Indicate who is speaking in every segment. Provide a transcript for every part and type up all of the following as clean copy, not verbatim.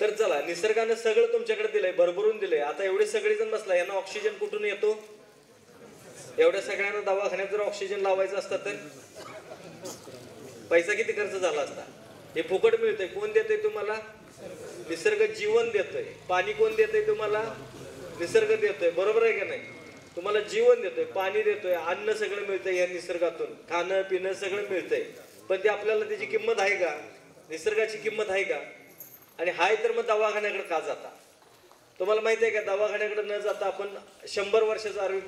Speaker 1: तर चला, निसर्गानं सगळं तुमच्याकडे दिलंय, भरभरून दिलंय. आता एवढे सगळेजण बसला, यांना ऑक्सिजन कुठून येतो? एवढ्या सगळ्यांना दवाखान्यात जर ऑक्सिजन लावायचं असतं तर पैसा किती खर्च झाला असता? हे फुकट मिळतंय. कोण देतंय तुम्हाला? निसर्ग जीवन देतोय. पाणी कोण देतंय तुम्हाला? निसर्ग देतोय. बरोबर आहे का नाही? तुम्हाला जीवन देतोय, पाणी देतोय, अन्न सगळं मिळतंय या निसर्गातून, खाणं पिणं सगळं मिळतंय. पण ते आपल्याला त्याची किंमत आहे का? निसर्गाची किंमत आहे का? आणि हाय तर मग दवाखान्याकडे का जाता? तुम्हाला माहिती आहे का, दवाखान्याकडे न जाता आपण 100 वर्षाचं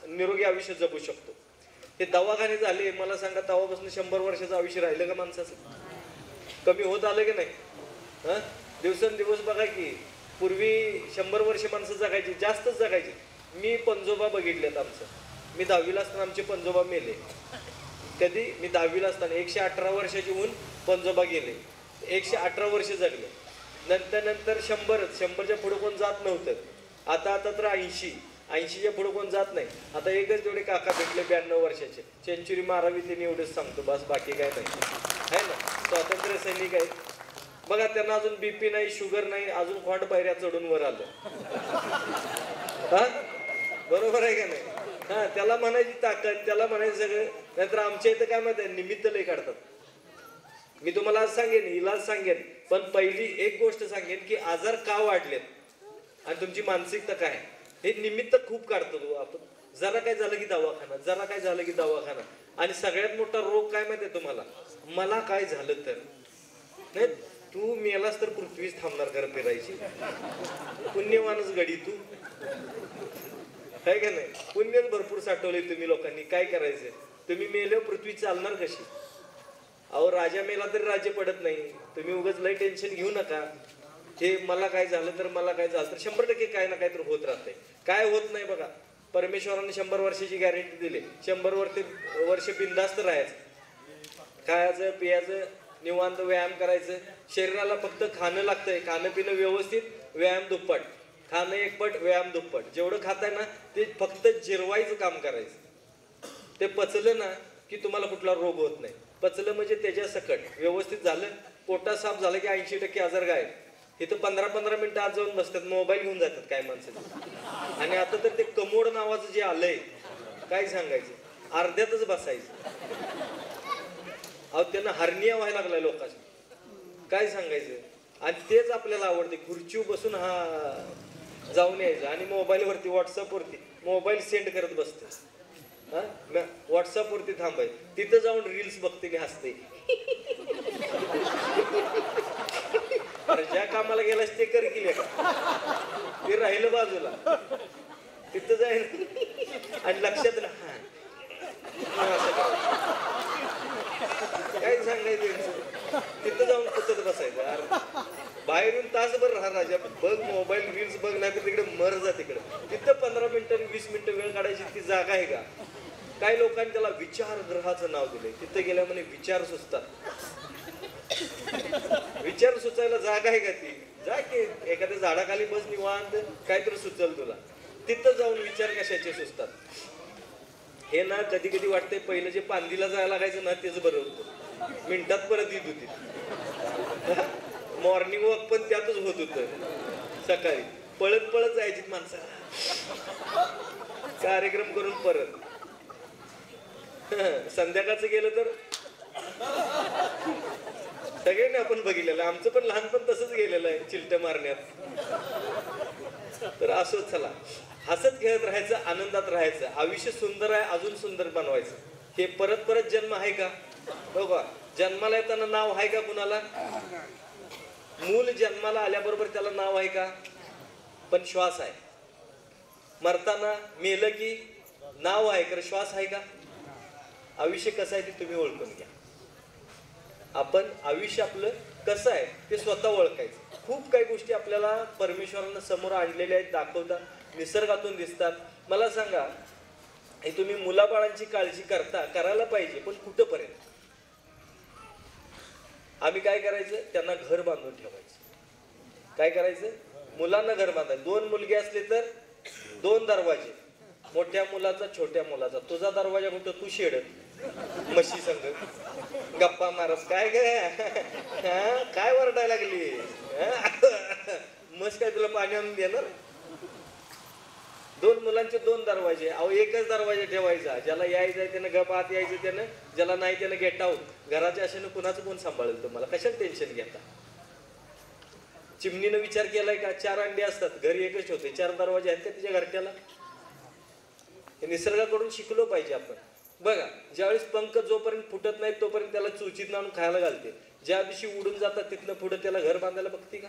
Speaker 1: निरोगी आयुष्य जगू शकतो. हे दवाखाने झाले, मला सांगा, तेव्हापासून 100 वर्षाचं आयुष्य राहिलं का माणसाचं? कमी होत आलं की नाही? दिवसेंदिवस बघा की, पूर्वी 100 वर्ष माणसं जगायची, जास्तच जगायची. मी पंजोबा बघितलेत आमचं. मी 10वीला असताना आमचे पंजोबा मेले. कधी? मी 10वीला असताना 118 वर्षाची होऊन पंजोबा गेले. 118 वर्ष जगले. नंतर 100च्या पुढे कोण जात नव्हतं. आता तर 80च्या पुढे कोण जात नाही. आता एकच तेवढे काका भेटले 92 वर्षाचे, सेंचुरी मारावी त्यांनी, एवढंच सांगतो बस, बाकी काय नाही. आहे ना? स्वातंत्र्य सैनिक आहेत बघा, त्यांना अजून BP नाही, शुगर नाही, अजून खोंड पायऱ्या चढून वर आलं. हा, बरोबर आहे का नाही? त्याला म्हणायची ताकद, त्याला म्हणायचं सगळं. नाहीतर आमच्या इथं काय माहिती आहे, निमित्त लय काढतात. मी तुम्हाला आज सांगेन, इलाज सांगेन, पण पहिली एक गोष्ट सांगेन की आजार का वाढलेत आणि तुमची मानसिकता काय, हे निमित्त खूप काढतो आपण. जरा काय झालं की दवाखाना, जरा काय झालं की दवाखाना. आणि सगळ्यात मोठा रोग काय माहितीये तुम्हाला? मला काय झालं तर नाही, तू मेलास तर पृथ्वीच थांबणार घर फिरायची. पुण्यवानच गडी तू, काय का नाही? पुण्यच भरपूर साठवले तुम्ही लोकांनी. काय करायचंय? तुम्ही मेल्यावर पृथ्वी चालणार कशी? अहो, राजा मेला तरी राज्य पडत नाही. तुम्ही उगाच लय टेन्शन घेऊ नका. हे मला काय झालं तर, मला काय झालं तर 100% काय ना काय तर होत राहतंय. काय होत नाही बघा. परमेश्वराने 100 वर्षाची गॅरंटी दिली. 100 वर्ष बिनधास्त राहायचं, खायचं पियाचं, निवांत व्यायाम करायचं. शरीराला फक्त खाणं लागतंय, खाणं पिणं व्यवस्थित, व्यायाम दुप्पट. खाणं एकपट, व्यायाम दुप्पट. जेवढं खाताय ना ते फक्त जिरवायचं काम करायचं. ते पचलं ना की तुम्हाला कुठला रोग होत नाही. पचलं म्हणजे त्याच्या सकट व्यवस्थित झालं, पोटा साफ झालं की 80% आजार गायब. इथं 15-15 मिनिटं आज जाऊन बसतात, मोबाईल घेऊन जातात काय माणसं. आणि आता तर ते कमोड नावाचं जे आलंय, काय सांगायचं, अर्ध्यातच बसायचं. अहो, त्यांना हर्निया व्हायला लागलाय लोकांना, काय सांगायचं. आणि तेच आपल्याला आवडते, खुर्चीवर बसून जाऊन यायचं आणि मोबाईलवरती, व्हॉट्सअपवरती मोबाईल सेंड करत बसते. व्हॉट्सअपवरती थांबाय, तिथं जाऊन रील्स बघते आणि हसते. ज्या कामाला गेलास ते कर की का, ते राहिलं बाजूला. तिथं जाईल आणि लक्षात ना, काय सांगायचं, तिथं जाऊन पुसत बसायचं. बाहेरून तासभर राहा राजा, बघ मोबाईल रील्स बघ, नाही तर तिकडे मर जा. तिकडे तिथं 15 मिनिटं 20 मिनिटं वेळ काढायची ती जागा आहे का? काही लोकांनी त्याला विचारगृहाचं नाव दिलंय. तिथं गेल्या म्हणे विचार सुचतात. विचार सुचायला जागा आहे का ती? जा की एखाद्या झाडाखाली बस, निवांत काहीतरी सुचल तुला. तिथं जाऊन विचार कशाचे सुचतात. हे ना कधी कधी वाटतंय पहिलं जे पांदीला जायला लागायचं ना तेच बरं होतं. मिनिटात परत येत होती. मॉर्निंग वॉक पण त्यातच होत होतं. सकाळी पळत पळत जायची माणसं, कार्यक्रम करून परत. संध्याकाळचं गेलं तर सगळ्यांनी आपण बघितलेलं. आमचं पण लहानपण तसंच गेलेलं आहे, चिलट मारण्यात. तर असंच, चला हसत खेळत राहायचं, आनंदात राहायचं. आयुष्य सुंदर आहे, अजून सुंदर बनवायचं. हे परत परत जन्म आहे का? बघा, जन्माला येताना नाव आहे का कुणाला? मूल जन्माला आल्याबरोबर त्याला नाव आहे का? पण श्वास आहे. मरताना मेलं की नाव आहे, खरं श्वास आहे का? आयुष्य कसं आहे ते तुम्ही ओळखून घ्या. आपण आयुष्य आपलं कसं आहे ते स्वतः ओळखायचं. खूप काही गोष्टी आपल्याला परमेश्वरानं समोर आणलेल्या आहेत, दाखवतात, निसर्गातून दिसतात. मला सांगा, हे तुम्ही मुलाबाळांची काळजी करायला पाहिजे, पण कुठंपर्यंत? आम्ही काय करायचं, त्यांना घर बांधून ठेवायचं. काय करायचं? मुलांना घर बांधायचं. 2 मुलगे असले तर 2 दरवाजे, मोठ्या मुलाचा छोट्या मुलाचा. तुझा दरवाजा कुठं? तू शेडत म्हशी संग गप्पा मारत. काय ग, काय वरडायला लागली? बस काय तुला पाणी आणून देणार? 2 मुलांचे 2 दरवाजे. अहो एकच दरवाजा ठेवायचा. ज्याला यायचंय त्यानं गप आत यायचं त्यानं, ज्याला नाही त्यानं गेट आऊट. घराच्या आशेनं कुणाचं कोण सांभाळेल तुम्हाला? कशाला टेन्शन घेता? चिमणीनं विचार केलाय का? 4 अंडी असतात, घरी एकच ठेवते. 4 दरवाजे आहेत का तिच्या घरट्याला? हे निसर्गाकडून शिकलो पाहिजे आपण. बघा, ज्यावेळेस पंख जोपर्यंत फुटत नाही तोपर्यंत त्याला चुचीत आणून खायला घालते. ज्या दिवशी उडून जातात तिथनं पुढे त्याला घर बांधायला बघते का?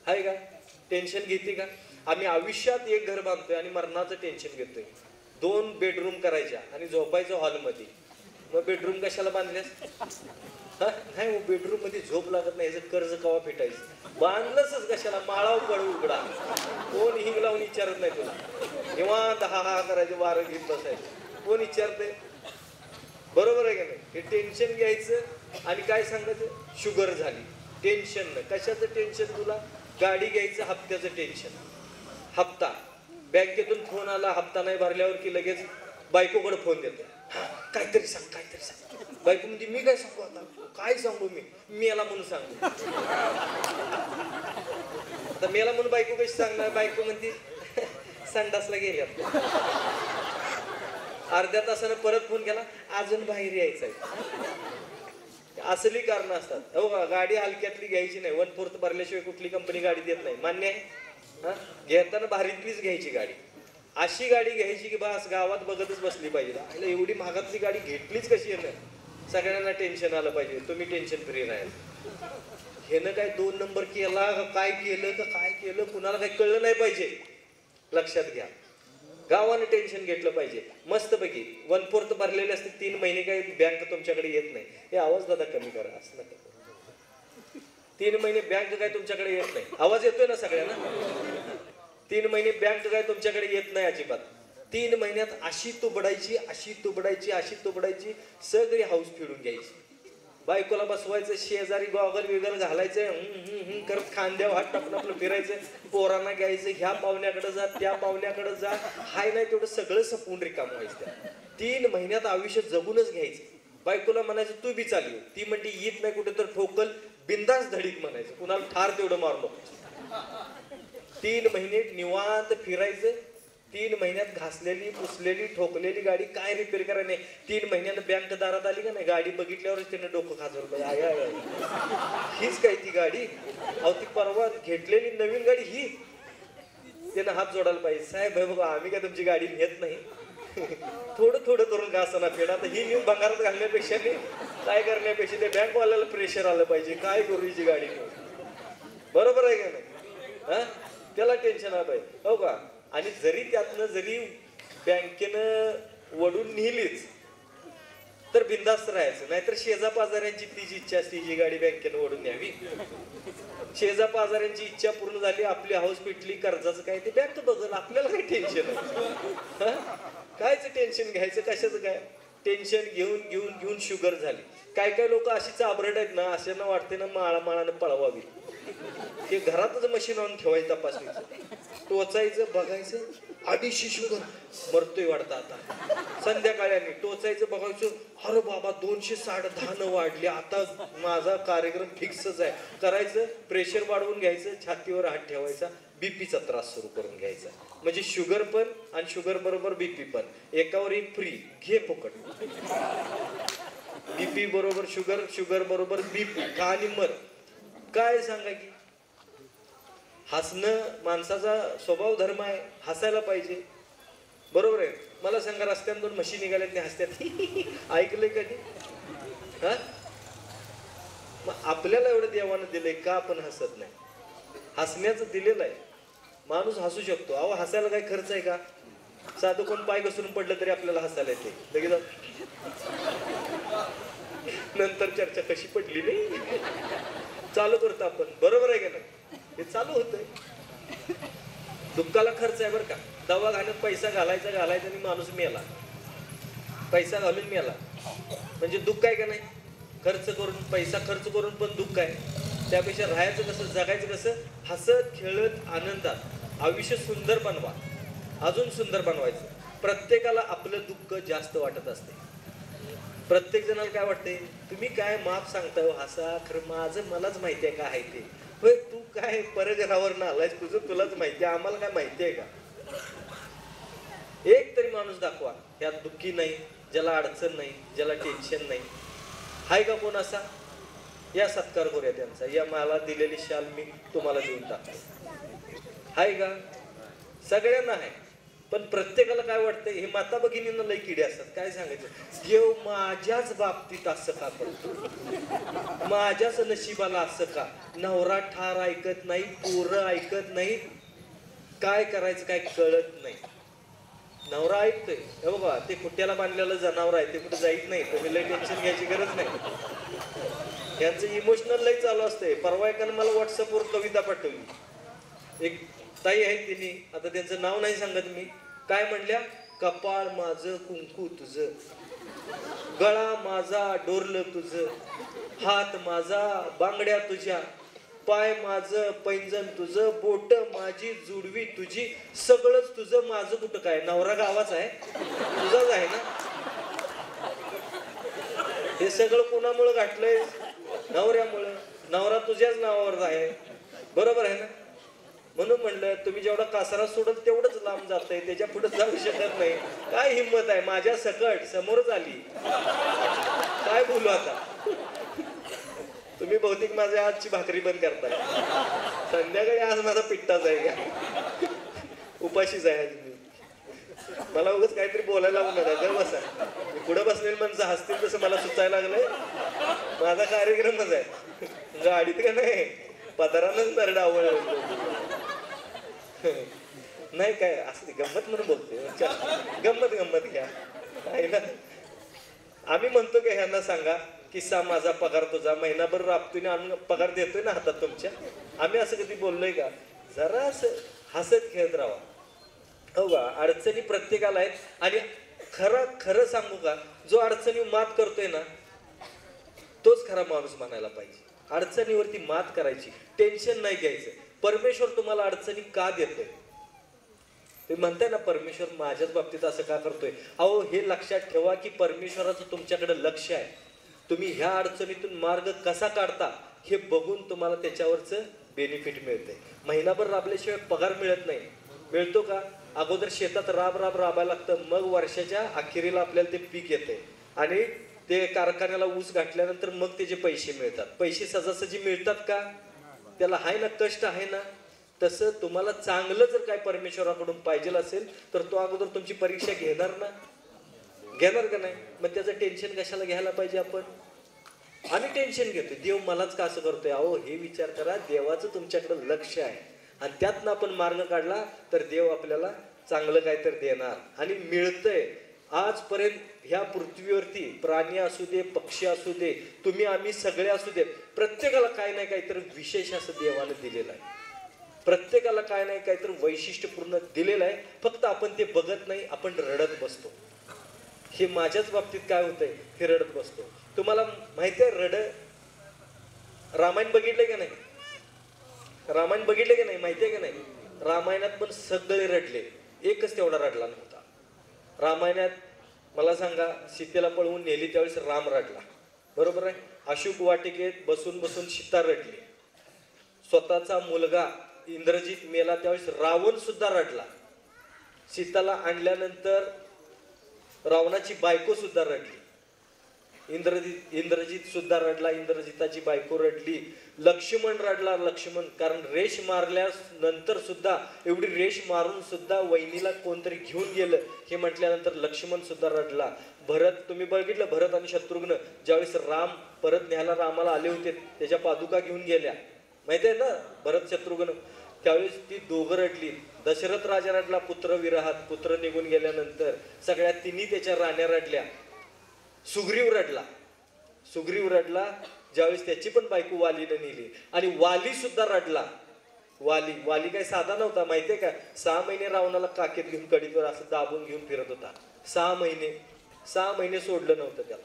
Speaker 1: आहे का? टेन्शन घेते का? आम्ही आयुष्यात एक घर बांधतोय आणि मरणाचं टेन्शन घेतोय. 2 बेडरूम करायच्या आणि झोपायचं हॉलमध्ये. मग बेडरूम कशाला बांधल्यास? नाही, बेडरूम मध्ये झोप लागत नाही, याचं कर्ज कवा फिटायचं? बांधलंच कशाला? माळाव पड उघडा, कोण हिंग लावून विचारत नाही तुला. निवांत हा करायचं, वारं घेत बसायचं, कोण विचारतंय? बरोबर आहे का नाही? हे टेन्शन घ्यायचं आणि काय सांगायचं? शुगर झाली, टेन्शन न. कशाचं टेन्शन तुला? गाडी घ्यायचं, हप्त्याचं टेन्शन. हप्ता, बँकेतून फोन आला, हप्ता नाही भरल्यावर की लगेच बायकोकडे फोन देतो. काहीतरी सांग, काहीतरी सांग. बायको म्हणजे मी काय सांगू आता? काय सांगू मी याला म्हणून सांगू? आता मेला म्हणून बायको कशी सांगणार? बायको म्हणते संडासला गेल्या. अर्ध्या तासानं परत फोन केला, अजून बाहेर यायचंय. असली कारण असतात. हो का? गाडी हलक्यातली घ्यायची नाही. 1/4 भरल्याशिवाय कुठली कंपनी गाडी देत नाही. मान्य आहे? घेताना भारीतलीच घ्यायची गाडी. अशी गाडी घ्यायची की बस गावात बघतच बसली पाहिजे. एवढी महागातली गाडी घेतलीच कशी आहे ना? सगळ्यांना टेन्शन आलं पाहिजे. तुम्ही टेन्शन फ्री राहाल. हेनं काय 2 नंबर केला, काय केलं का काय केलं, कुणाला काही कळलं नाही पाहिजे. लक्षात घ्या, गावाने टेन्शन घेतलं पाहिजे. मस्त पैकी 1/4 भरलेले असते. 3 महिने काही बँक तुमच्याकडे येत नाही. हे आवाज दादा कमी करा. असं नका. 3 महिने बँक काय तुमच्याकडे येत नाही. आवाज येतोय ना सगळ्यांना? 3 महिने बँक काय तुमच्याकडे येत नाही अजिबात. 3 महिन्यात अशी तुबडायची, अशी तुबडायची, अशी तुबडायची, सगळी हाऊस फिरून घ्यायची. बायकोला बसवायचं, शेजारी गॉगल विगल घालायचं, करत खांद्यावर हात टाकून आपलं फिरायचं. पोरांना घ्यायचं, ह्या पाहुण्याकडे जा, त्या पाहुण्याकडे जा. हाय नाही तेवढं सगळं सपून रिकाम व्हायचं. 3 महिन्यात आयुष्य जगूनच घ्यायचं. बायकोला म्हणायचं तू बी चालू. ती म्हणते येत नाही कुठे तर ठोकल, बिंदास धडीक म्हणायचं. कुणाला ठार तेवढं मारलो. 3 महिने निवांत फिरायचं. 3 महिन्यात घासलेली, पुसलेली, ठोकलेली गाडी काय रिपेअर करायला नाही. 3 महिन्यानं बँक दारात आली का नाही, गाडी बघितल्यावरच त्यानं डोकं खाजवलं. हीच काय ती गाडी? अहो ती परवा घेतलेली नवीन गाडी ही. त्यानं हात जोडायला पाहिजे. साहेब हे बघा, आम्ही काय तुमची गाडी नेत नाही. थोडं थोडं करून घासना फेडा. तर ही नेऊन भंगारात घालण्यापेक्षा काय करण्यापेक्षा त्या बँकवाल्याला प्रेशर आलं पाहिजे. काय करू हिची गाडी नेऊन? बरोबर आहे का नाही? त्याला टेन्शन आलं पाहिजे. हो का? आणि जरी त्यातनं जरी बँकेनं वडून नेलीच तर बिंदास्त राहायचं. नाहीतर शेजा पाजाऱ्यांची तीच इच्छा असते जी गाडी बँकेनं ओढून न्यावी. शेजा पाजाऱ्यांची इच्छा पूर्ण झाली, आपली हाऊस पिटली, कर्जाचं काय ते बँक बघल. आपल्याला काही टेन्शन आहे? कायच टेन्शन घ्यायचं? कशाचं काय? टेन्शन घेऊन घेऊन घेऊन शुगर झाली. काय काय लोक अशी चाबरट आहेत ना, अशांना वाटते ना माळामाळानं पळवावी. ते घरातच मशीन आणून ठेवायचं, तपासणीचं, टोचायचं, बघायचं. 250 शुगर, मरतोय वाटतं आता. संध्याकाळी टोचायचं, बघायचं, अरे बाबा 210 वाढले, आता माझा कार्यक्रम फिक्सच आहे. करायचं, प्रेशर वाढवून घ्यायचं, छातीवर हात ठेवायचा, बीपीचा त्रास सुरू करून घ्यायचा. म्हणजे शुगर पण आणि शुगर बरोबर बीपी पण, एकावर एक फ्री, घे फुकट. बीपी बरोबर शुगर, शुगर बरोबर बीपी, का आणि मर. काय सांगा की हसणं माणसाचा स्वभाव धर्म आहे. हसायला पाहिजे. बरोबर आहे. मला सांगा, रस्त्यानं 2 म्हशी निघाल्यात नाही हसत्यात. ऐकलंय कधी? मग आपल्याला एवढं देवानं दिलंय का आपण हसत नाही? हसण्याचं दिलेलं आहे. माणूस हसू शकतो. अहो हसायला काय खर्च आहे का? साधं कोण पाय घसरून पडलं तरी आपल्याला हसायला येते. लगेच नंतर चर्चा कशी पडली नाही चालू करतो आपण. बरोबर आहे का नाही? हे चालू होतंय. दुःखाला खर्च आहे बरं का. दवाखान्यात पैसा घालायचा आणि माणूस मेला. पैसा घालून मेला म्हणजे दुःख आहे का नाही? खर्च करून, पैसा खर्च करून पण दुःख आहे. त्यापेक्षा राहायचं कसं, जगायचं कसं? हसत खेळत आनंदात आयुष्य सुंदर बनवा. अजून सुंदर बनवायचं. प्रत्येकाला आपलं दुःख जास्त वाटत असते. प्रत्येक जणाला काय वाटते? तुम्ही काय माप सांगताय हसा, खरं माझं मलाच माहिती आहे काय आहे ते. होय, तू काय परग्रहावर ना आलायस, तुझं तुलाच माहिती आहे, आम्हाला काय माहिती आहे का? एक तरी माणूस दाखवा यात दुःखी नाही, ज्याला अडचण नाही, ज्याला टेन्शन नाही. हाय का कोण असा? या सत्कार करूया त्यांचा. या मला दिलेली शाल मी तुम्हाला देऊन टाकतो. हाय का? सगळ्यांना आहे. पण प्रत्येकाला काय वाटतं, हे माता भगिनींना लई किडे असतात. काय सांगायचं, देव माझ्याच बाबतीत असं का करतो, माझ्याच नशिबाला असं का? नवरा ठार ऐकत नाही, पोरं ऐकत नाही, काय करायचं काय कळत नाही. नवरा ऐकतोय, हे बघा ते कुट्याला बांधलेलं जनावर आहे, ते कुठे जाईत नाही, तुम्ही लई टेन्शन घ्यायची गरज नाही. यांचं इमोशनल लई चालू असते. परवा एकानं मला व्हॉट्सअपवर कविता पाठवली. एक ताई आहेत, तिने, आता त्यांचं नाव नाही सांगत मी, काय म्हणल्या, कपाळ माझं कुंकू तुझं, गळा माझा डोरलं तुझं, हात माझा बांगड्या तुझ्या, पाय माझं पैंजण तुझं, बोट माझी जुडवी तुझी, सगळंच तुझं, माझं कुठं काय? नवरा गावाच आहे, तुझाच आहे ना. हे सगळं कोणामुळं गाठलंय? नवऱ्यामुळं. नवरा तुझ्याच नावावर आहे, बरोबर आहे ना. म्हणून म्हणलं, तुम्ही जेवढा कासारा सोडत तेवढंच लांब जातंय, त्याच्या पुढे जाऊ शकत नाही. काय हिंमत आहे, माझ्या सकट समोरच आली, काय बोलू आता. तुम्ही बहुतेक माझ्या आजची भाकरी बंद करताय. संध्याकाळी आज माझा पिट्टाच आहे का, उपाशीच आहे आज मी. मला उगाच काहीतरी बोलायला लागू नका, ग बसा. मी पुढे बसलेली माणसं हसतील तसं मला सुचायला लागलंय. माझा कार्यक्रमच आहे, गाडीत का नाही, पदारानच नरडा आवड नाही. काय असं गंमत म्हणून बोलते, गंमत गंमत घ्या आहे ना. आम्ही म्हणतो की ह्यांना सांगा, किस्सा माझा पगार तुझा, महिनाभर राबतोय आणून पगार देतोय ना हातात तुमच्या. आम्ही असं कधी बोललोय का? जरा असं हसत खेळत राहा. हो का, अडचणी प्रत्येकाला आहेत. आणि खरं सांगू का, जो अडचणी मात करतोय ना, तोच खरा माणूस म्हणायला पाहिजे. अडचणीवरती मात करायची, टेन्शन नाही घ्यायचं. परमेश्वर तुम्हाला अडचणी का देतोय? तुम्ही म्हणताय ना, परमेश्वर माझ्याच बाबतीत असं का करतोय? अहो, हे लक्षात ठेवा की परमेश्वराचं तुमच्याकडे लक्ष आहे. तुम्ही ह्या अडचणीतून मार्ग कसा काढता हे बघून तुम्हाला त्याच्यावरचं बेनिफिट मिळतंय. महिनाभर राबल्याशिवाय पगार मिळत नाही. मिळतो का? अगोदर शेतात राबायला लागतं, मग वर्षाच्या अखेरीला आपल्याला ते पीक येतंय आणि ते कारखान्याला ऊस गाठल्यानंतर मग त्याचे पैसे मिळतात. पैसे सहजासहजी मिळतात का? त्याला आहे ना, कष्ट आहे ना. तसं तुम्हाला चांगलं जर काय परमेश्वराकडून पाहिजे असेल तर तो अगोदर तुमची परीक्षा घेणार ना, घेणार का नाही? मग त्याचं टेन्शन कशाला घ्यायला पाहिजे आपण? आम्ही टेन्शन घेतोय, देव मलाच का असं करतोय. अहो, हे विचार करा, देवाचं तुमच्याकडे लक्ष आहे आणि त्यातनं आपण मार्ग काढला तर देव आपल्याला चांगलं काहीतरी देणार. आणि मिळतंय आजपर्यंत ह्या पृथ्वीवरती, प्राणी असू दे, पक्षी असू दे, तुम्ही आम्ही सगळे असू दे, प्रत्येकाला काय नाही काहीतरी विशेष असं देवानं दिलेलं आहे. प्रत्येकाला काय नाही काहीतरी वैशिष्ट्यपूर्ण दिलेलं आहे. फक्त आपण ते बघत नाही, आपण रडत बसतो. हे माझ्याच बाबतीत काय होतंय, हे रडत बसतो. तुम्हाला माहिती आहे रामायण बघितलं का नाही? रामायण बघितलं का नाही, माहिती आहे का नाही? रामायणात पण सगळे रडले, एकच तेवढा रडला नव्हता. रामायणात मला सांगा, सीतेला पळवून नेली त्यावेळेस राम रडला, बरोबर आहे. अशोक वाटिकेत बसून बसून सीता रडली. स्वतःचा मुलगा इंद्रजित मेला त्यावेळेस रावण सुद्धा रडला. सीताला आणल्यानंतर रावणाची बायको सुद्धा रडली. इंद्रजित सुद्धा रडला, इंद्रजिताची बायको रडली. लक्ष्मण रडला, लक्ष्मण, कारण रेष मारल्यानंतर सुद्धा, एवढी रेष मारून सुद्धा वहिनीला कोणतरी घेऊन गेलं हे म्हटल्यानंतर लक्ष्मण सुद्धा रडला. भरत, तुम्ही बघितलं, भरत आणि शत्रुघ्न ज्यावेळेस राम परत न्यायला रामाला आले होते, त्याच्या पादुका घेऊन गेल्या, माहिती आहे ना, भरत शत्रुघ्न, त्यावेळेस ती दोघं रडली. दशरथ राजा रडला पुत्र विरहात, पुत्र निघून गेल्यानंतर. सगळ्या तिन्ही त्याच्या राण्या रडल्या. सुग्रीव रडला ज्यावेळेस त्याची पण बायको वालीनं नेली. आणि वाली सुद्धा रडला. वाली काय साधा नव्हता, माहितीये का? 6 महिने रावणाला काकेत घेऊन कडीवर असं दाबून घेऊन फिरत होता. 6 महिने सोडलं नव्हतं त्याला.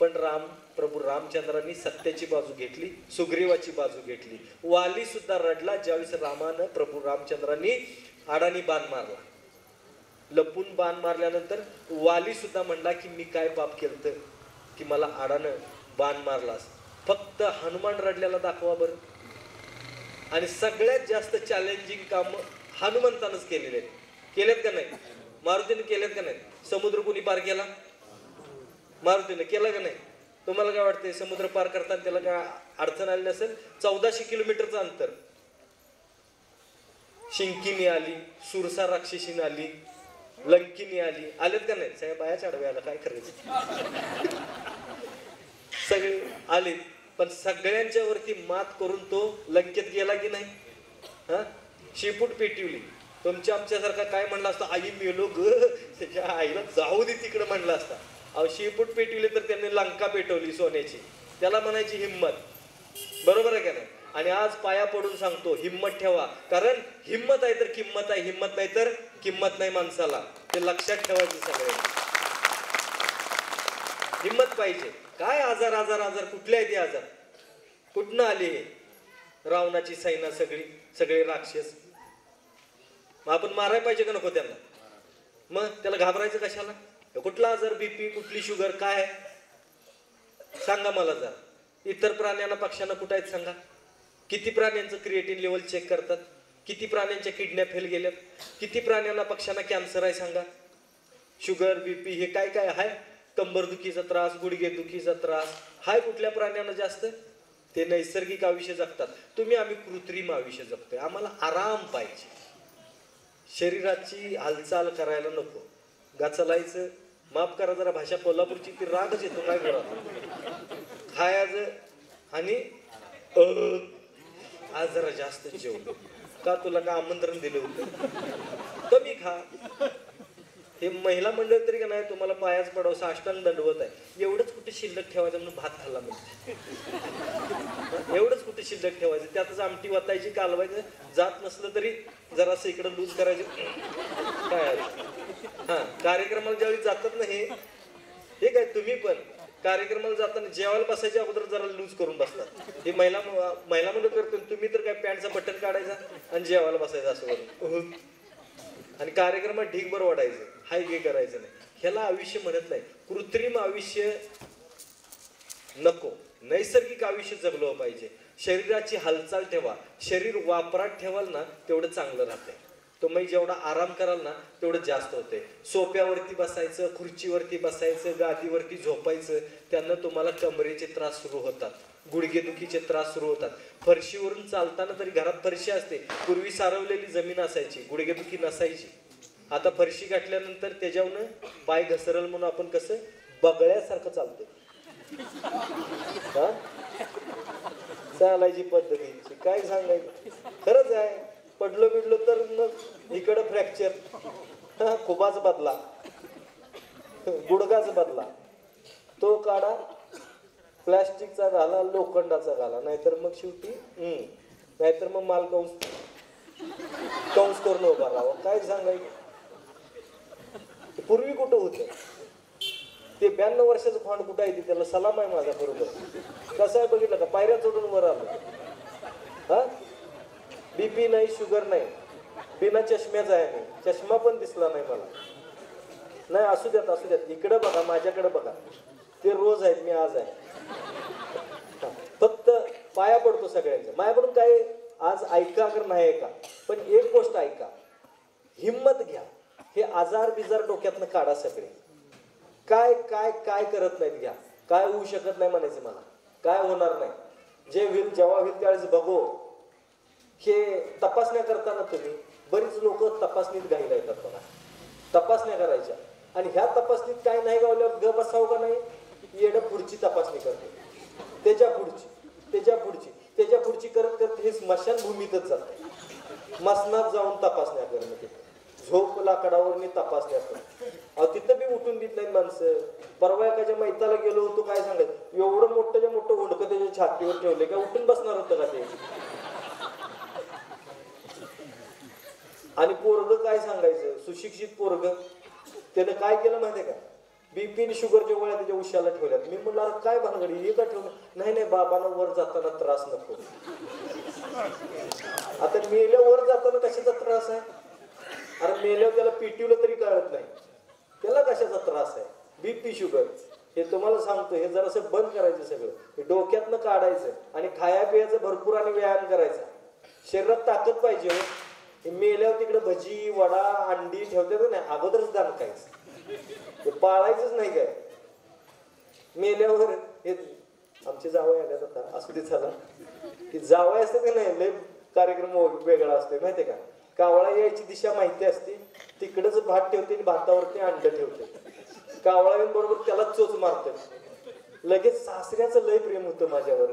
Speaker 1: पण प्रभू रामचंद्रांनी सत्याची बाजू घेतली, सुग्रीवाची बाजू घेतली. वाली सुद्धा रडला ज्यावेळेस रामानं, प्रभू रामचंद्रांनी आडानी बाण मारला. लपून बाण मारल्यानंतर वाली सुद्धा म्हणला की मी काय पाप केलं की मला आडानं बाण मारलास. फक्त हनुमान रडल्याला दाखवा बरं. आणि सगळ्यात जास्त चॅलेंजिंग काम हनुमंतानंच केलेले आहेत. केलेत का नाही? मारुतीने केलेत का नाही? समुद्र कोणी पार केला? मारुतीने केला का नाही? तुम्हाला काय वाटतंय समुद्र पार करताना त्याला काय अडचण आली नसेल? 1400 किलोमीटरचं अंतर. शिंकीनी आली, सुरसा राक्षसीने आली, लंकिनी आली, आलेत का नाही? साहेब बाया आडवे आला काय करायचं? सगळे आले, पण सगळ्यांच्या वरती मात करून तो लंकेत गेला की नाही? हा, शेपूट पेटवली. तुमच्या आमच्यासारखा काय म्हणला असता? आई मेलो ग, त्याच्या आईला जाऊ दे तिकडे म्हणला असता. अहो शेपूट पेटवली तर त्यांनी लंका पेटवली सोन्याची. त्याला म्हणायची हिम्मत. बरोबर आहे का नाही? आणि आज पाया पडून सांगतो, हिम्मत ठेवा. कारण हिम्मत आहे तर किंमत आहे, हिम्मत नाही तर किंमत नाही माणसाला. ते लक्षात ठेवायचे सगळे. हिम्मत पाहिजे. काय आजार आजार आजार कुठले आहेत? ते आजार कुठनं आले? हे रावणाची सैना सगळी, सगळे राक्षस. मग आपण मारायला पाहिजे का नको त्यांना? मग त्याला घाबरायचं कशाला? कुठला आजार, बीपी, कुठली शुगर, काय सांगा मला जरा. इतर प्राण्यांना पक्ष्यांना कुठं आहेत सांगा? किती प्राण्यांचं क्रिएटिन लेवल चेक करतात? किती प्राण्यांच्या किडन्या फेल गेल्यात? किती प्राण्यांना पक्ष्यांना कॅन्सर आहे सांगा? शुगर, बीपी हे काय काय आहे? कंबरदुखीचा त्रास, गुडघेदुखीचा त्रास हाय कुठल्या प्राण्यांना जास्त? ते नैसर्गिक आयुष्य जगतात. तुम्ही आम्ही कृत्रिम आयुष्य जगतोय. आम्हाला आराम पाहिजे, शरीराची हालचाल करायला नको. गाचलायचं, माफ करा जरा भाषा कोल्हापूरची, ती रागच येतो काय करा. खायचं आणि आज जरा जास्त जेवलो का, तुला का आमंत्रण दिलं होतं, कमी खा. हे महिला मंडळ तरी का नाही तुम्हाला पायाच पडावं, साष्टांग दंडवत आहे. एवढंच कुठे शिल्लक ठेवायचं म्हणून भात खाल्ला म्हणजे, एवढंच कुठे शिल्लक ठेवायचं. त्यातच आमटी वाटायची, कालवायचं. जात नसलं तरी जरासं इकडं लूज करायचं. काय हा, कार्यक्रमाला ज्यावेळी जातात ना, हे काय तुम्ही पण कार्यक्रमाला जाताना जेवायला बसायच्या अगोदर जरा लूज करून बसतात. हे महिला मंडळ करतो. तुम्ही तर काय पॅन्टचा बटन काढायचा आणि जेवायला बसायचं असं करून, आणि कार्यक्रमात ढीगभर वाढायचं. हाय गे करायचं नाही. ह्याला आयुष्य म्हणत नाही. कृत्रिम आयुष्य नको, नैसर्गिक आयुष्य जगलं पाहिजे. शरीराची हालचाल ठेवा. शरीर वापरात ठेवाल ना तेवढं चांगलं राहतंय. तुम्ही जेवढा आराम कराल ना तेवढं जास्त होते. सोप्यावरती बसायचं, खुर्चीवरती बसायचं, गादीवरती झोपायचं, त्यानं तुम्हाला कमरेचे त्रास सुरू होतात, गुडघेदुखीचे त्रास सुरू होतात. फरशीवरून चालताना तरी, घरात फरशी असते, पूर्वी सारवलेली जमीन असायची, गुडघेदुखी नसायची. आता फरशी गाठल्यानंतर त्याच्यावरून पाय घसरल म्हणून आपण कसं बगळ्यासारखं चालतो. हा, चालायची पद्धतीची काय सांगायचं. खरंच आहे. पडलो बिडलो तर मग इकडं फ्रॅक्चर, खुबाच बदला, गुडघाच बदला, तो काढा, प्लॅस्टिकचा घाला, लोखंडाचा घाला, नाहीतर मग शेवटी नाहीतर मग माल कंस करून उभा राहावं. काय सांगायचं. पूर्वी कुठं होतं ते 92 वर्षाचं फॉन्ड कुठं आहे? त्याला सलाम आहे माझा बरोबर. कसं आहे बघितलं का? पायऱ्या चढून वर आलो. हा, बीपी नाही, शुगर नाही, बिना चष्म्याचा आहे मी. चष्मा पण दिसला नाही मला. नाही, असू द्यात असू द्यात. इकडं बघा, माझ्याकडे बघा. ते रोज आहेत, मी आज आहे. फक्त पाया पडतो सगळ्यांच्या. माझ्याकडून काय आज ऐका अगर नाही ऐका, पण एक गोष्ट ऐका, हिम्मत घ्या. हे आजार बिजार डोक्यातनं काढा सगळे. काय काय काय करत नाहीत घ्या. काय होऊ शकत नाही म्हणायचं मला. काय होणार नाही. जे होईल जेव्हा होईल त्यावेळेस बघू. हे तपासण्या करताना तुम्ही बरीच लोक तपासणीत घाईला येतात बघा. तपासण्या करायच्या आणि ह्या तपासणीत काय नाही गावल्यावर ग बसावं का नाही, येणं पुढची तपासणी करते, त्याच्या पुढची, त्याच्या पुढची, त्याच्या पुढची करत करत हे स्मशानभूमीतच जातं. मसनात जाऊन तपासण्या करणं, तिथे झोप लाकडावरनी तपासण्या करणं. अहो तिथं बी उठून देत नाही माणसं. परवा एकाच्या मैताला गेलो होतो, काय सांगत, एवढं मोठं मोठं हुंडकं त्याच्या छातीवर ठेवले का उठून बसणार होतं का ते? आणि पोरग काय सांगायचं, सुशिक्षित पोरग, त्यानं काय केलं माहितीये का? बीपी आणि शुगरच्या गोळ्या त्याच्या उशाला ठेवल्यात. मी म्हणलं अरे काय भानगडी, हे का ठेवलं? नाही नाही, बाबांना वर जाताना त्रास नको. आता मेल्या वर जाताना कशाचा त्रास आहे? अरे मेल्यावर त्याला पिटिवलं तरी कळत नाही, त्याला कशाचा त्रास आहे? बीपी शुगर हे तुम्हाला सांगतो. हे जरासं बंद करायचं सगळं, हे डोक्यातनं काढायचं आणि खाया पियाचं भरपूर आणि व्यायाम करायचा.
Speaker 2: शरीरात ताकद पाहिजे हो. हे मेल्यावर तिकडे भजी वडा अंडी ठेवतात नाही, अगोदरच दान खायचं, ते पाळायचंच नाही काय. मेल्यावर हे आमचे जावई आल्यात आता, असू दे चला, की जावई असते का नाही, लय कार्यक्रम वेगळा असतोय माहितीये का. कावळा यायची दिशा माहिती असते, तिकडच भात ठेवते आणि भातावरती अंड ठेवते. कावळा येऊन बरोबर त्याला चोच मारते. लगेच सासऱ्याचं लय प्रेम होतं माझ्यावर.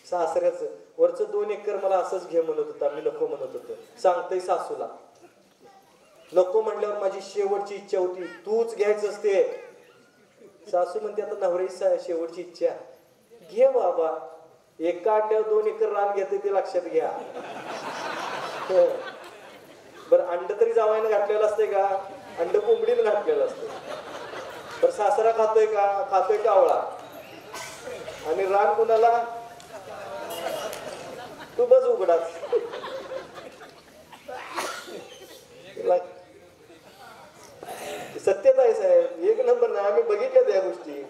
Speaker 2: सासऱ्याचं वरचं 2 एकर मला असंच घे म्हणत होता, मी नको म्हणत होतो. सांगतोय सासूला नको म्हणल्यावर माझी शेवटची इच्छा होती तूच घ्यायचं असते. सासू म्हणते आता नवऱ्याची शेवटची इच्छा घे बाबा. एका अंड्यावर 2 एकर रान घेते ते लक्षात घ्या. बरं अंड तरी जावायला घातलेलं असते का, अंड कोंबडीनं घातलेलं असतं. बरं सासरा खातोय का, खातोय कावळा. आणि रान कुणाला, तू बस उघडाच. सत्यता आहे साहेब, 1 नंबर नाही, आम्ही बघितल्या त्या गोष्टी.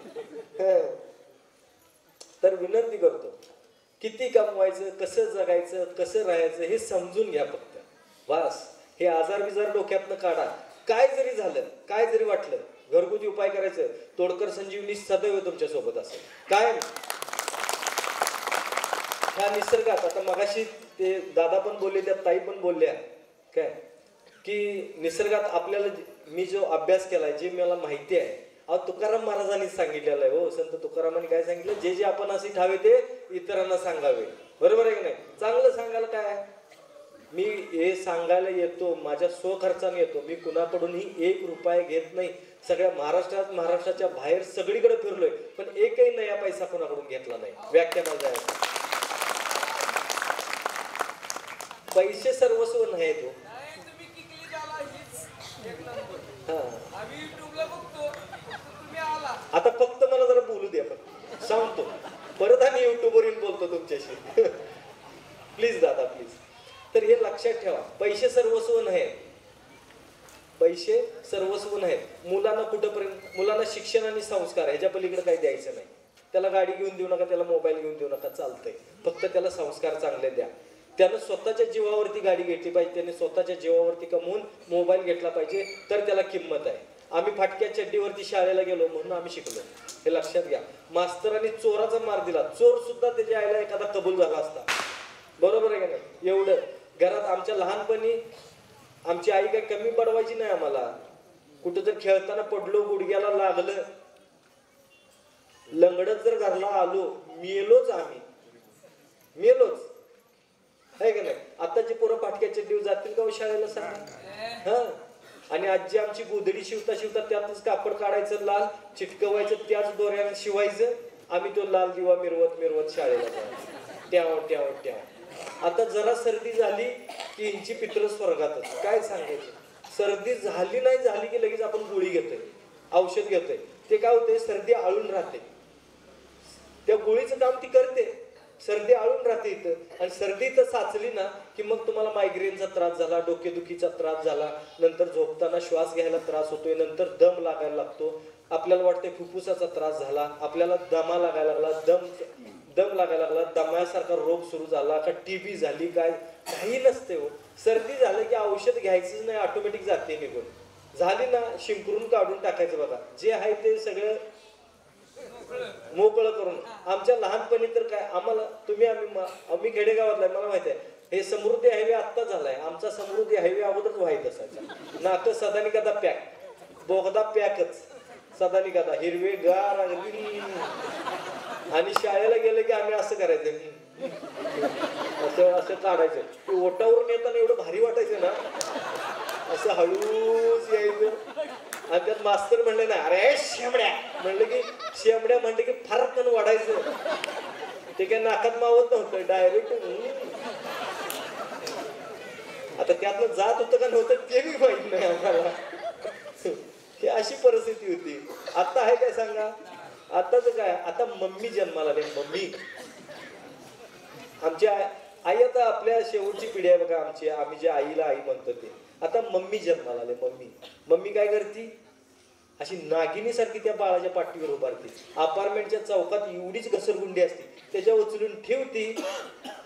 Speaker 2: तर विनंती करतो, किती कमवायचं, कसं जगायचं, कसं राहायचं हे समजून घ्या फक्त. वास हे आजार बिजार डोक्यातनं काढा. काय जरी झालं, काय जरी वाटलं, घरगुती उपाय करायचं. तोडकर संजीवनी सदैव तुमच्या सोबत असेल काय. ह्या निसर्गात आता मगाशी ते दादा पण बोलले, त्या ताई पण बोलल्या काय, की निसर्गात आपल्याला मी जो अभ्यास केलाय, जे मला माहिती आहे, तुकाराम महाराजांनी सांगितलेलं आहे हो. संत तुकारामांनी काय सांगितलं, जे जे आपण असे ठावे ते इतरांना सांगावे. बरोबर आहे की नाही. चांगलं सांगायला काय, मी हे सांगायला येतो माझ्या स्वखर्चाने येतो. मी कुणाकडूनही 1 रुपया घेत नाही. सगळ्या महाराष्ट्राच्या बाहेर सगळीकडे फिरलोय, पण एकही नया पैसा कोणाकडून घेतला नाही. व्याख्यानाला जायचं, पैसे सर्वस्व नाही तो. आता फक्त मला जरा बोलू द्या, पण सांगतो परत आम्ही युट्यूबवर येऊन बोलतो तुमच्याशी. प्लीज दादा प्लीज. तर हे लक्षात ठेवा, पैसे सर्वस्व नाहीत. पैसे सर्वस्व नाहीत. मुलांना कुठंपर्यंत, मुलांना शिक्षण आणि संस्कार ह्याच्या पलीकडे काही द्यायचं नाही. त्याला गाडी घेऊन देऊ नका, त्याला मोबाईल घेऊन देऊ नका, चालतंय. फक्त त्याला संस्कार चांगले द्या. त्यानं स्वतःच्या जीवावरती गाडी घेतली पाहिजे, त्याने स्वतःच्या जीवावरती कमवून मोबाईल घेतला पाहिजे, तर त्याला किंमत आहे. आम्ही फाटक्या चड्डीवरती शाळेला गेलो म्हणून आम्ही शिकलो, हे लक्षात घ्या. मास्तरांनी चोराचा मार दिला, चोर सुद्धा त्याच्या आईला एखादा कबूल झाला असता. बरोबर आहे का नाही. एवढं घरात आमच्या लहानपणी आमची आई काही कमी पडवायची नाही आम्हाला. कुठं जर खेळताना पडलो, गुडघ्याला लागलं, लंगडत जर घरला आलो, मेलोच आम्ही, मेलोच आहे का नाही. आताची पोरं फाटक्या चड्डीवर जातील का शाळेला सांगा. हा, आणि आजी आमची गोधडी शिवता शिवता त्यातच कापड काढायचं, लाल चिटकवायचं, त्याच दोऱ्याने शिवायचं. आम्ही तो लाल दिवा मिरवत मिरवत शाळेला जायचो. ट्याव ट्याव ट्याव. आता जरा सर्दी झाली की हिंची पित्र स्वर्गातच. काय सांगायचं, सर्दी झाली नाही झाली की लगेच आपण गोळी घेतोय, औषध घेतोय. ते काय होते, सर्दी आळून राहते. त्या गोळीचं काम ती करते, सर्दी आळून राहते इथं. आणि सर्दी तर साचली ना की मग तुम्हाला मायग्रेनचा त्रास झाला, डोकेदुखीचा त्रास झाला, नंतर झोपताना श्वास घ्यायला त्रास होतोय, नंतर दम लागायला लागतो. आपल्याला वाटते फुफ्फुसाचा त्रास झाला, आपल्याला दमा लागायला लागला, दम लागायला लागला, दम्यासारखा रोग सुरू झाला का, टीबी झाली, काय काही नसते हो. सर्दी झालं की औषध घ्यायचंच नाही, ऑटोमॅटिक जाते निघून. झाली ना शिंकरून काढून टाकायचं. बघा जे आहे ते सगळं मोकळं करून. आमच्या लहानपणी तर काय, आम्हाला आम्ही खेडेगावातला, मला माहिती आहे. हे समृद्धी हायवे आत्ता झालाय, आमचा समृद्धी हायवे अगोदरच व्हायत असायचा. नाक सदानिकादा पॅक, बोगदा पॅकच, सदानिकादा हिरवे गार अगदी. आणि शाळेला गेलं की आम्ही असं करायचं, असं असं काढायचं. ते ओटावरून येताना एवढं भारी वाटायचं ना, असं हळूच यायचं. आणि त्यात मास्तर म्हणले ना, अरे शेमड्या म्हणलं की, शेमड्या म्हणलं की फारकन वाढायचं. ते काय नाकात मावत नव्हतं, डायरेक्ट. आता त्यातनं जात होतं का नव्हतं ते बी माहित नाही आम्हाला. ही अशी परिस्थिती होती. आता आहे काय सांगा, आताच काय, आता मम्मी जन्माला आली. मम्मी आमची आई आता आपल्या शेवटची पिढी आहे बघा आमची. आम्ही जे आईला आई म्हणतो ते आता मम्मी जन्माला आले. मम्मी काय करते, अशी नागिनीसारखी त्या बाळाच्या पाठीवर उभारते. अपार्टमेंटच्या चौकात एवढीच घसरगुंडी असते, त्याच्या उचलून ठेवती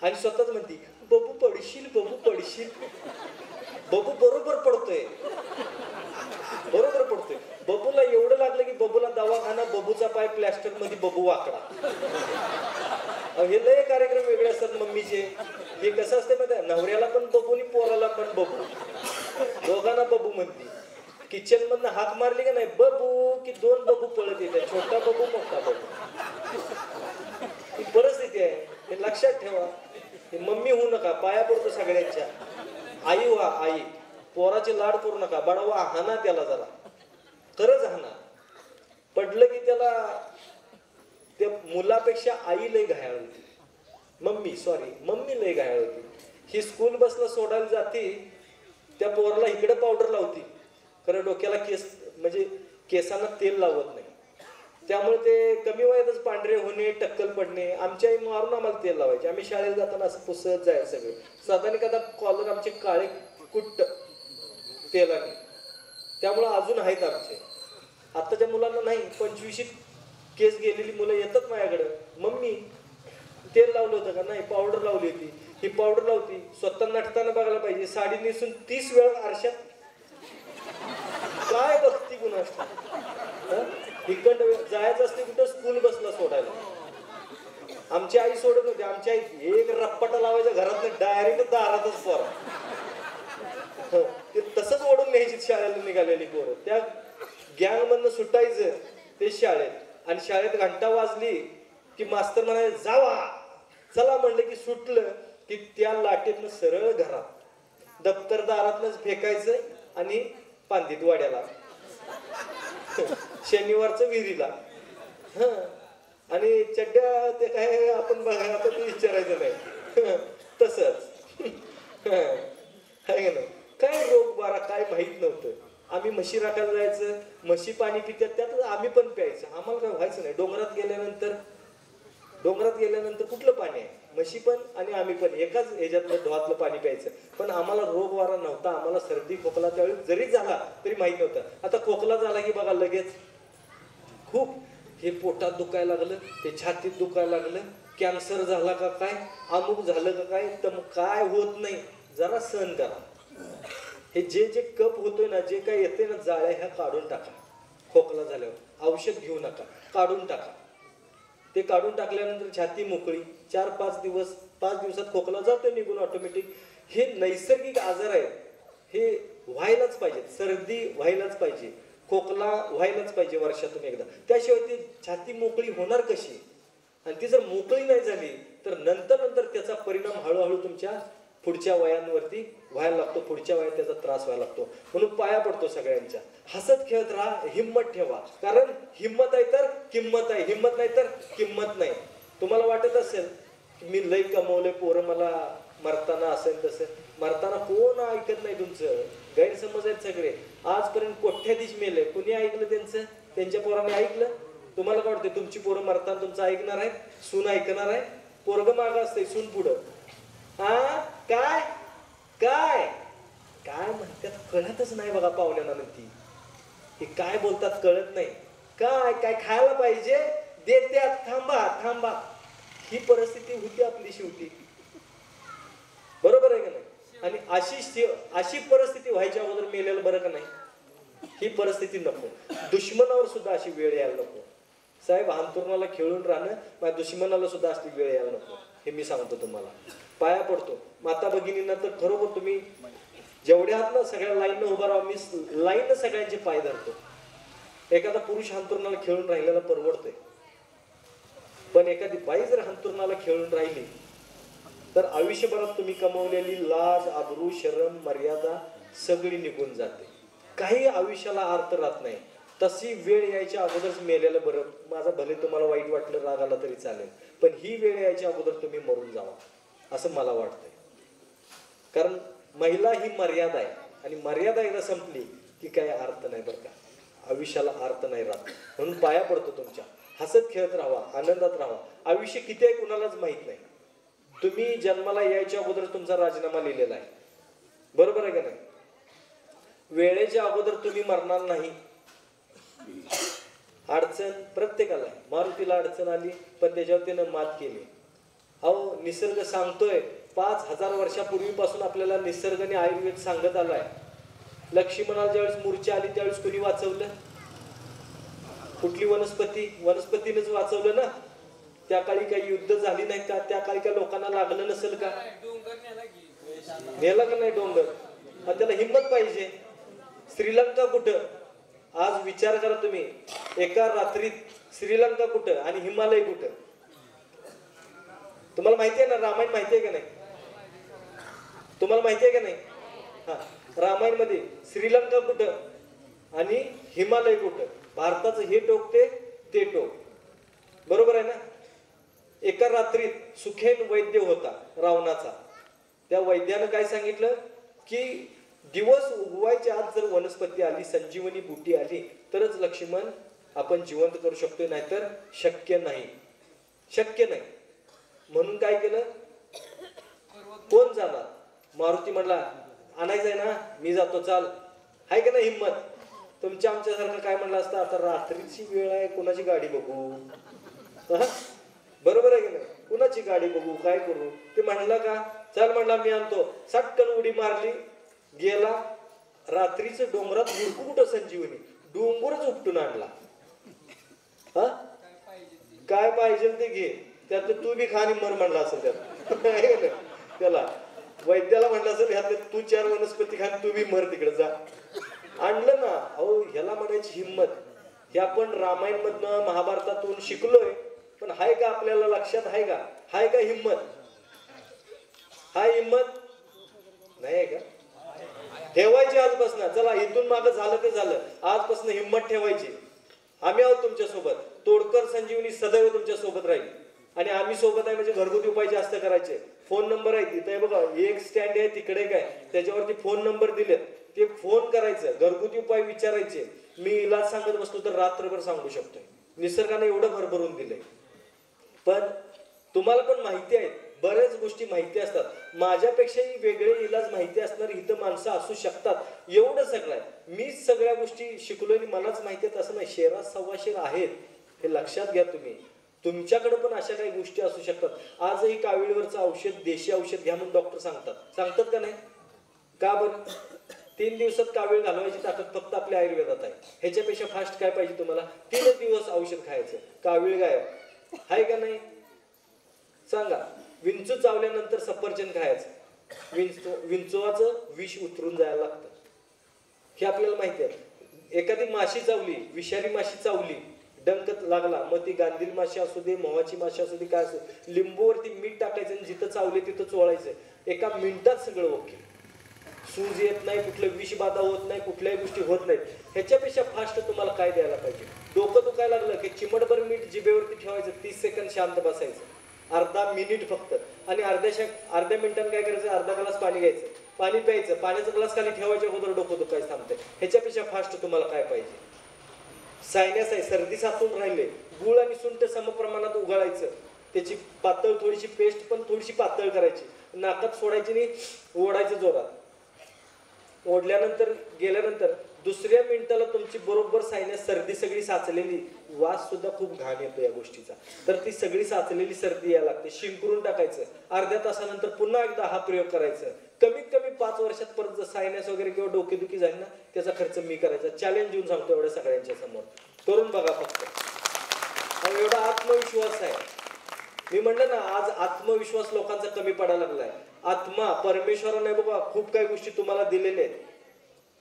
Speaker 2: आणि स्वतःच म्हणती बबू पडशील, बबू पडशील. बबू बरोबर पडतोय, बरोबर पडतोय. बबूला एवढं लागलं की बबूला दवाखाना, बबूचा पाय प्लॅस्टर मध्ये, बबू वाकडा. हे लय कार्यक्रम वेगळे असतात मम्मीचे. हे कसं असते माहिती आहे, नवऱ्याला पण बबू आणि पोराला पण बबू, दोघांना बबू म्हणते. किचन मधनं हाक मारली का नाही बबू की 2 बबू पळत येते, छोटा बबू मोठा बबू. ही परिस्थिती आहे, हे लक्षात ठेवा. हे मम्मी होऊ नका, पाया पडतो सगळ्यांच्या. आई व्हा, आई. पोराचे लाड करू नका, बडवा, हाना त्याला जरा, खरंच हाना. पडलं की त्याला, त्या मुलापेक्षा आई लय घायाळ होती. मम्मी लय घायाळ होती. ही स्कूल बसला सोडायला जाती, त्या पोराला इकडे पावडर लावती, खरं डोक्याला केस, म्हणजे केसांना तेल लावत नाही. त्यामुळे ते कमी वयातच पांढरे होणे, टक्कल पडणे. आमची आई मारून आम्हाला तेल लावायचे. आम्ही शाळेला जाताना असं पुसत जायचं सगळे. साधारण कदा कॉलर आमचे काळे कुट्ट तेलाने. त्यामुळं अजून आहेत आमचे. आत्ताच्या मुलांना नाही. 25 केस गेलेली मुलं येतात माझ्याकडे, मम्मी तेल लावलं होतं का? नाही, पावडर लावली होती. ही पावडर लावती, स्वतः नटताना बघायला पाहिजे. साडी नेसून 30 वेळा आरशात काय बघती कुणास. इकडं जायचं असते कुठं, स्कूल बसला सोडायला. आमची आई सोडत होती. आमची आई एक रप्पाटा लावायचा घरात, डायरेक्ट दारातच पोर. ते तसंच ओढून न्यायची शाळेला निघालेली पोरं. त्या गँग मधनं सुटायचं ते शाळेत. आणि शाळेत घंटा वाजली की मास्तर म्हणाले जावा, चला म्हणलं की सुटलं की त्या लाटेतनं सरळ घरात, दप्तर दारातनच फेकायचं आणि पांदीत वाड्याला, शनिवारचं विहिरीला. आणि चड्ड्या ते काय आपण बघा, आता ते विचारायचं नाही. तसंच आहे ना. काय रोग बारा काय माहित नव्हतं. आम्ही म्हशी राखायला जायचं, म्हशी पाणी पितात, त्यात आम्ही पण प्यायचं. आम्हाला काय व्हायचं नाही. डोंगरात गेल्यानंतर कुठलं पाणी आहे, म्हशी पण आणि आम्ही पण एकाच ह्याच्यातलं डोहातलं पाणी प्यायचं. पण आम्हाला रोग वारा नव्हता. आम्हाला सर्दी खोकला त्यावेळी जरी झाला तरी माहित नव्हतं. आता खोकला झाला की बघा लगेच खूप, हे पोटात दुखायला लागलं, ते छातीत दुखायला लागलं, कॅन्सर झाला का काय, अमुक झालं का काय. तर मग काय होत नाही, जरा सहन करा. हे जे कप होतोय ना, जे काय येते ना जाळ्या, ह्या काढून टाका. खोकला झाल्यावर औषध घेऊ नका, काढून टाका. ते काढून टाकल्यानंतर छाती मोकळी. 4-5 दिवस, 5 दिवसात खोकला जातोय निघून ऑटोमॅटिक. हे नैसर्गिक आजार आहेत, हे व्हायलाच पाहिजे. सर्दी व्हायलाच पाहिजे, खोकला व्हायलाच पाहिजे वर्षातून एकदा. त्याशिवाय ती छाती मोकळी होणार कशी? आणि ती जर मोकळी नाही झाली तर नंतर त्याचा परिणाम हळूहळू तुमच्या पुढच्या वयांवरती व्हायला लागतो. पुढच्या वयात त्याचा त्रास व्हायला लागतो. म्हणून पाया पडतो सगळ्यांच्या, हसत खेळत राहा, हिंमत ठेवा. कारण हिंमत आहे तर किंमत आहे, हिंमत नाही तर किंमत नाही. तुम्हाला वाटत असेल की मी लई कमवले, पोरं मला मरताना असेल तसं. मरताना कोण ऐकत नाही तुमचं, गैरसमज आहेत सगळे. आजपर्यंत कोट्याधीश मेले, कुणी ऐकलं त्यांचं? त्यांच्या पोराने ऐकलं? तुम्हाला काय वाटतं तुमची पोरं मरताना तुमचं ऐकणार आहे? सून ऐकणार आहे? पोरग मागं असते, सून पुढं. हा काय काय काय म्हणतात कळतच नाही बघा पाहुण्यांना. ती हे काय बोलतात कळत नाही. काय काय खायला पाहिजे, देत्यात, थांबा थांबा. ही परिस्थिती होती आपली शेवटी, बरोबर आहे का नाही? आणि अशी परिस्थिती व्हायच्या अगोदर मेलेलं बरं का नाही? ही परिस्थिती नको. दुश्मनावर सुद्धा अशी वेळ यायला नको. साहेब, अंतरुणाला खेळून राहणं, माझ्या दुश्मनाला सुद्धा अशी वेळ यायला नको. हे मी सांगतो तुम्हाला, पाया पडतो. माता भगिनींना तर खरोखर तुम्ही जेवढ्या आहात ना सगळ्या लाईननं उभा राहा. मी लाईननं सगळ्यांचे पाय धरतो. एखादा पुरुष अंतरुणाला खेळून राहिलेला परवडतोय, पण एखादी बाई जर अंतरुणाला खेळून राहिली तर आयुष्यभरात तुम्ही कमवलेली लाज, आबरू, शरम, मर्यादा सगळी निघून जाते. काही आयुष्याला अर्थ राहत नाही. तशी वेळ यायच्या अगोदरच मेलेलं बरं. माझं भले तुम्हाला वाईट वाटलं, राग आला तरी चालेल, पण ही वेळ यायच्या अगोदर तुम्ही मरून जावा असं मला वाटतंय. कारण महिला ही मर्यादा आहे, आणि मर्यादा एकदा संपली की काही अर्थ नाही बरं का, आयुष्याला अर्थ नाही राहत. म्हणून पाया पडतो तुमच्या, हसत खेळत राहावा, आनंदात राहावा. आयुष्य किती आहे कुणालाच माहित नाही. तुम्ही जन्माला यायच्या अगोदर तुमचा राजीनामा लिहिलेला आहे, बरोबर आहे का नाही? वेळेच्या अगोदर तुम्ही मरणार नाही. अडचण प्रत्येकाला आहे. मारुतीला अडचण आली पण त्याच्यावर त्यानं मात केली. अहो, निसर्ग सांगतोय 5000 वर्षापूर्वीपासून आपल्याला निसर्ग आणि आयुर्वेद सांगत आलाय. लक्ष्मणाला ज्यावेळेस मूर्छा आली त्यावेळेस कोणी वाचवलं? कुठली वनस्पती? वनस्पतीनेच वाचवलं ना. त्या काळी काही युद्ध झाली नाही का? त्या काळी काही लोकांना लागलं नसेल का? नेला का नाही डोंगर? त्याला हिंमत पाहिजे. श्रीलंका कुठं? आज विचार करा तुम्ही, एका रात्रीत श्रीलंका कुठं आणि हिमालय कुठं? तुम्हाला माहिती आहे ना? रामायण माहिती आहे का नाही? तुम्हाला माहिती आहे का नाही? हा, रामायण मध्ये श्रीलंका कुठं आणि हिमालय कुठं? भारताचं हे टोक ते टोक, बरोबर आहे ना? एका रात्रीत सुखेन वैद्य होता रावणाचा. त्या वैद्यानं काय सांगितलं की दिवस उगवायच्या आत जर वनस्पती आली, संजीवनी बुटी आली, तरच लक्ष्मण आपण जिवंत करू शकतोय, नाहीतर शक्य नाही, शक्य नाही. म्हणून काय केलं? कोण जाणार? मारुती म्हणला आणायचंय ना, मी जातो, चाल. आहे का नाही हिंमत? तुमच्या आमच्यासारखं काय म्हणलं असतं, आता रात्रीची वेळ आहे, कोणाची गाडी बघू? बरोबर आहे की नाही? कुणाची गाडी बघू, काय करू? ते म्हणलं का चल, म्हणला मी आणतो. सटकन उडी मारली, गेला. रात्रीचं डोंगरात हुडकू कुठं संजीवनी? डोंगरच उपटून आणला. हा, काय पाहिजे ते घे, त्यात तू बी खा आणि मर म्हणला असेल त्यात. त्याला वैद्याला म्हणलं असेल ह्यात तू 4 वनस्पती खा, तू बी मर, तिकडे जा. आणलं ना. अहो, ह्याला म्हणायची हिंमत. हे आपण रामायण मधनं महाभारतातून शिकलोय, पण हाय का आपल्याला लक्षात? आहे का? हाय का हिंमत? हाय हिंमत? नाही आहे का? ठेवायची आजपासून. चला, इथून मागं झालं ते झालं, आजपासून हिंमत ठेवायची. आम्ही आहोत तुमच्या सोबत. तोडकर संजीवनी सदैव तुमच्या सोबत राहील. आणि आम्ही सोबत आहे म्हणजे घरगुती उपाय जास्त करायचे. फोन नंबर आहे तिथे बघा, एक स्टँड आहे तिकडे, काय त्याच्यावरती फोन नंबर दिलेत, ते फोन करायचं, घरगुती उपाय विचारायचे. मी इलाज सांगत बसलो तर रात्रभर सांगू शकतोय. निसर्गाने एवढं भरभरून दिलंय. पण तुम्हाला पण माहिती आहे, बऱ्याच गोष्टी माहिती असतात. माझ्यापेक्षाही वेगळे इलाज माहिती असणार इथं माणसं असू शकतात. एवढं सगळं आहे. मीच सगळ्या गोष्टी शिकलोय आणि मलाच माहिती आहेत असं नाही. शेरात सव्वाशेर आहेत, हे लक्षात घ्या तुम्ही. तुमच्याकडे पण अशा काही गोष्टी असू शकतात. आजही कावीळवरचं औषध, देशी औषध घ्या म्हणून डॉक्टर सांगतात का नाही? का बरं? 3 दिवसात कावीळ घालवायची ताकद फक्त आपल्या आयुर्वेदात आहे. ह्याच्यापेक्षा फास्ट काय पाहिजे तुम्हाला? 3 दिवस औषध खायचं, कावीळ गायब. आहे का नाही? सांगा. विंचू चावल्यानंतर सफरचंद खायचं, विंचवाचं विष उतरून जायला लागतं. हे आपल्याला माहिती आहे. एखादी माशी चावली, विषारी माशी चावली, डंक लागला, मग ती गांधील माशी असू दे, मोहाची माशी असू दे, काय असू, लिंबूवरती मीठ टाकायचं आणि जिथं चावले तिथं चोळायचं. एका मिनिटात सगळं ओके. सूज येत नाही, कुठलं विष बाधा होत नाही, कुठल्याही गोष्टी होत नाहीत. ह्याच्यापेक्षा फास्ट तुम्हाला काय द्यायला पाहिजे? डोकं दुखायला लागलं की चिमटभर मीठ जिभेवरती ठेवायचं, 30 सेकंद शांत बसायचं, अर्धा मिनिट फक्त. आणि अर्ध्या मिनिटांनी काय करायचं? अर्धा ग्लास पाणी घ्यायचं, पाणी प्यायचं, पाण्याचा ग्लास खाली ठेवायच्या अगोदर डोकं दुखायचं थांबतंय. ह्याच्यापेक्षा फास्ट तुम्हाला काय पाहिजे? सायनस आहे, सर्दी साचून राहिले, गूळ आणि सुंठ समप्रमाणात उगाळायचं, त्याची पातळ थोडीशी पेस्ट पण थोडीशी पातळ करायची, नाकात सोडायची नाही, ओढायचं जोरात. ओढल्यानंतर गेल्यानंतर दुसऱ्या मिनिटाला तुमची बरोबर सायनस, सर्दी सगळी साचलेली, वास सुद्धा खूप घाण येतो या गोष्टीचा, तर ती सगळी साचलेली सर्दी यायला लागते, शिंकरून टाकायचं. अर्ध्या तासानंतर पुन्हा एकदा हा प्रयोग करायचा. कमीत कमी 5 वर्षात परत जर सायनस वगैरे किंवा डोकेदुखी झाली ना, त्याचा खर्च मी करायचा. चॅलेंज देऊन सांगतो एवढ्या सगळ्यांच्या समोर, करून बघा फक्त. एवढा आत्मविश्वास आहे. मी म्हणलं ना, आज आत्मविश्वास लोकांचा कमी पडायला लागलाय. आत्मा, परमेश्वराने बघा खूप काही गोष्टी तुम्हाला दिलेल्या आहेत.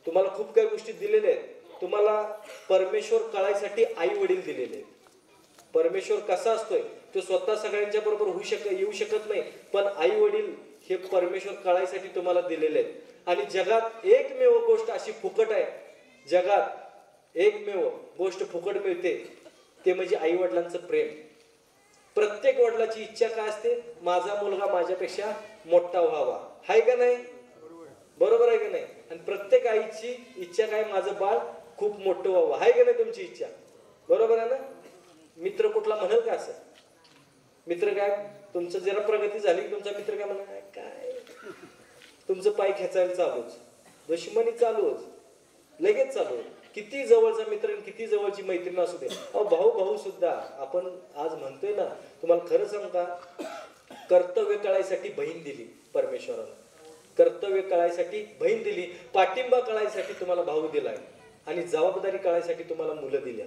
Speaker 2: तुम्हाला खूप काही गोष्टी दिलेल्या आहेत. तुम्हाला परमेश्वर कळायसाठी आई वडील दिलेले आहेत. परमेश्वर कसा असतोय तो स्वतः सगळ्यांच्या बरोबर येऊ शकत नाही, पण आई वडील हे परमेश्वर कळायसाठी तुम्हाला दिलेले आहेत. आणि जगात एकमेव गोष्ट अशी फुकट आहे, जगात एकमेव गोष्ट फुकट मिळते, ते म्हणजे आई वडिलांचं प्रेम. प्रत्येक वडिलाची इच्छा काय असते? माझा मुलगा माझ्यापेक्षा मोठा व्हावा. आहे का नाही? बरोबर आहे का नाही? आणि प्रत्येक आईची इच्छा काय? माझं बाळ खूप मोठं व्हावं. आहे का नाही तुमची इच्छा? बरोबर आहे ना? मित्र कुठला म्हणेल का असं? मित्र काय, तुमचं जरा प्रगती झाली की तुमचा मित्र काय म्हणा, काय तुमचं पाय खेचायला चालूच, दुश्मनी चालूच, लगेच चालू. किती जवळचा मित्र, किती जवळची मैत्रीण असू दे. भाऊ भाऊ सुद्धा आपण आज म्हणतोय ना, तुम्हाला खरं सांगू का, कर्तव्य कळायसाठी बहीण दिली. परमेश्वरानं. कर्तव्य कळायसाठी बहीण दिली, पाठिंबा कळायसाठी तुम्हाला भाऊ दिलाय आणि जबाबदारी कळायसाठी तुम्हाला मुलं दिल्या.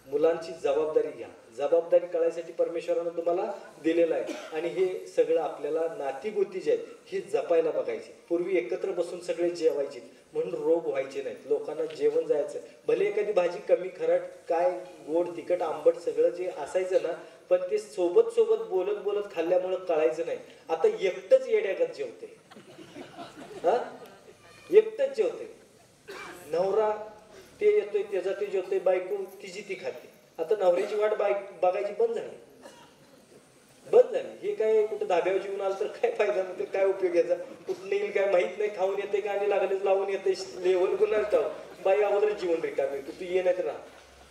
Speaker 2: मुलांची जबाबदारी घ्या. जबाबदारी कळायसाठी परमेश्वरानं तुम्हाला दिलेलं आहे. आणि हे सगळं आपल्याला नातीगोती जे आहेत हे जपायला बघायचे. पूर्वी एकत्र बसून सगळे जेवायचे म्हणून रोग व्हायचे नाहीत. लोकांना जेवण जायचं. भले एखादी भाजी कमी खरट काय गोड तिखट आंबट सगळं जे असायचं ना, पण ते सोबत सोबत बोलत बोलत खाल्ल्यामुळं कळायचं नाही. आता एकटंच येड्यागत जेवते. हा, एकटंच जेवते. नवरा ते येतोय त्याचा ते जेवतोय, बायको तिची ती खाते. आता नवऱ्याची वाट बघायची बंद झाली. हे काय कुठं धाब्यावर जेवून आलं तर काय फायदा नाही, काय उपयोग याचा. कुठं येईल काय माहित नाही. खाऊन येते का आणि लागलेच लावून येते. लेवल गुन्हा टाव बाई अगोदर जीवन रिकामी. तू ये नाही तर राहा.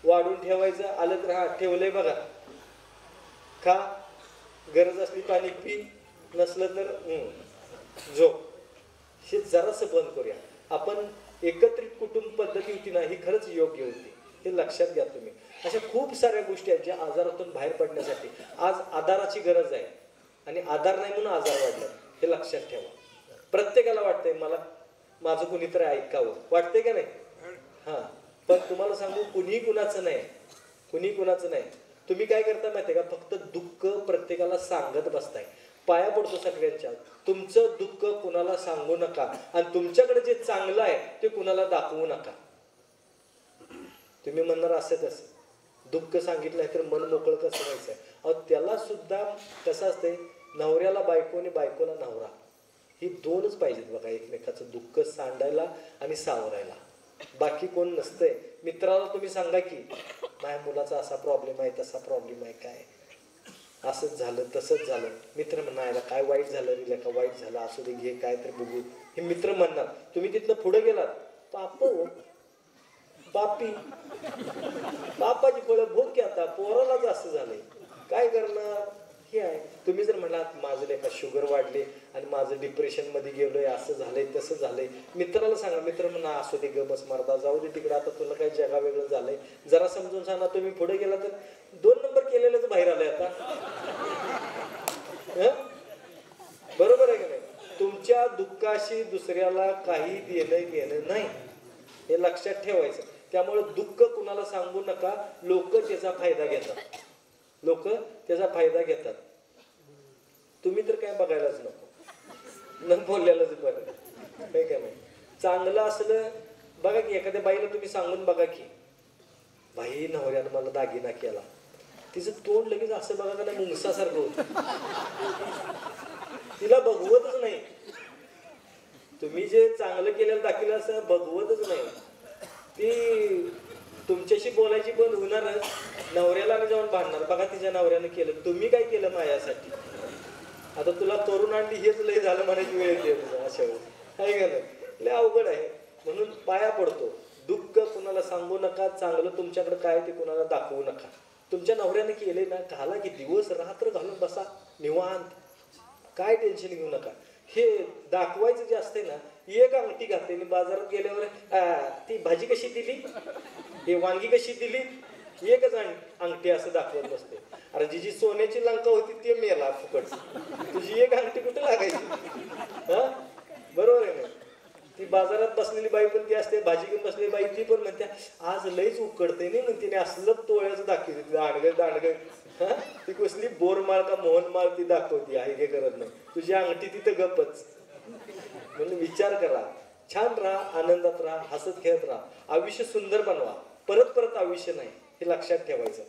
Speaker 2: वाढून ठेवायचं आलं तर हा ठेवलंय बघा, खा. गरज असली पाणी पी, नसलं तर झोप. हे जरासं बंद करूया आपण. एकत्रित कुटुंब पद्धती होती ना, ही खरंच योग्य होती. हे लक्षात घ्या तुम्ही. अशा खूप साऱ्या गोष्टी आहेत ज्या आजारातून बाहेर पडण्यासाठी आज आधाराची गरज आहे. आणि आधार नाही म्हणून आजार वाढला, हे लक्षात ठेवा. प्रत्येकाला वाटतंय मला माझं कुणीतरी ऐकावं, वाटतंय का नाही? हा, पण तुम्हाला सांगू कुणी कुणाचं नाही, कुणी कुणाचं नाही. तुम्ही काय करता माहितीये का? फक्त दुःख प्रत्येकाला सांगत बसताय. पाया पडतो सगळ्यांच्या, तुमचं दुःख कुणाला सांगू नका आणि तुमच्याकडे जे चांगलं आहे ते कुणाला दाखवू नका. तुम्ही म्हणणार असं कसं, दुःख सांगितलंय तर मन मोकळं कसं व्हायचंय? अहो त्याला सुद्धा कसं असतंय, नवऱ्याला बायको आणि बायकोला नवरा, ही दोनच पाहिजेत बघा एकमेकाचं दुःख सांडायला आणि सावरायला. बाकी कोण नसतंय. मित्राला तुम्ही सांगा की माझ्या मुलाचा असा प्रॉब्लेम आहे, तसा प्रॉब्लेम आहे, काय असंच झालं तसंच झालं. मित्र म्हणायला काय वाईट झालं रे का, वाईट झालं असू दे घे काय तर बघू, हे मित्र म्हणणार. तुम्ही तिथलं पुढे गेलात, पाप पापी पापाची फळं भोग की. आता पोरालाच असं झालंय, काय करणार? हे आहे. तुम्ही जर म्हणालात माझं नाही का शुगर वाढले आणि माझं डिप्रेशन मध्ये गेलोय, असं झालंय तसं झालंय, मित्राला सांगा. मित्र म्हणा असू दे ग बस मारता, जाऊ दे तिकडे, आता तुला काही जगा वेगळं झालंय, जरा समजून सांगा. तुम्ही पुढे गेला तर 2 नंबर केलेलंच बाहेर आलंय आता. बरोबर आहे का नाही? तुमच्या दुःखाशी दुसऱ्याला काही देणं घेणं नाही, हे लक्षात ठेवायचं. त्यामुळे दुःख कुणाला सांगू नका. लोक त्याचा फायदा घेतात, लोक त्याचा फायदा घेतात. तुम्ही तर काय बघायलाच नको, न बोलल्यालाच बरं, काय काय नाही. चांगलं असलं बघा की, एखाद्या बाईला तुम्ही सांगून बघा की, बाई नवऱ्यानं मला दागिना केला, तिचं तोंड लगेच असं बघा का नाही मुंगसासारखं होतं. तिला बघवतच नाही. तुम्ही जे चांगलं केलेलं दाखवलं असं बघवतच नाही. ती तुमच्याशी बोलायची बंद होणारच. नवऱ्याला जाऊन भांडणार, बघा तिच्या नवऱ्यानं केलं, तुम्ही काय केलं माझ्यासाठी? आता तुला तरुण आणली हेच लय झालं म्हणायची वेळ येते अशा वेळेस, आहे का नाही? लय अवघड आहे. म्हणून पाया पडतो, दुःख कुणाला सांगू नका. चांगलं तुमच्याकडे काय ते कुणाला दाखवू नका. तुमच्या नवऱ्याने केले ना, घाला की दिवस रात्र घालून बसा निवांत, काय टेन्शन घेऊ नका. हे दाखवायचं जे असते ना, एक अंगठी घालते मी बाजारात गेल्यावर, ती भाजी कशी दिली, हे वांगी कशी दिली, एकच अंगठी असं दाखवत बसते. अरे जी सोन्याची लंका होती ते मेला फुकट, तुझी एक अंगठी कुठे लागायची? हा, बरोबर आहे ना? ती बाजारात बसलेली बाई पण ती असते, भाजी घेऊन बसलेली बाई ती पण म्हणते आज लईच उकडते नाही, मग तिने असलं तोळ्याचं दाखवते, दांडगं दांडगं. हा, ती कसली बोरमाळ का मोहनमाळ ती दाखवती, आहे हे करत नाही. तुझी अंगठी तिथं गपच. म्हणून विचार करा, छान राहा, आनंदात राहा, हसत खेळत राहा. आयुष्य सुंदर बनवा. परत परत आयुष्य नाही, हे लक्षात ठेवायचं.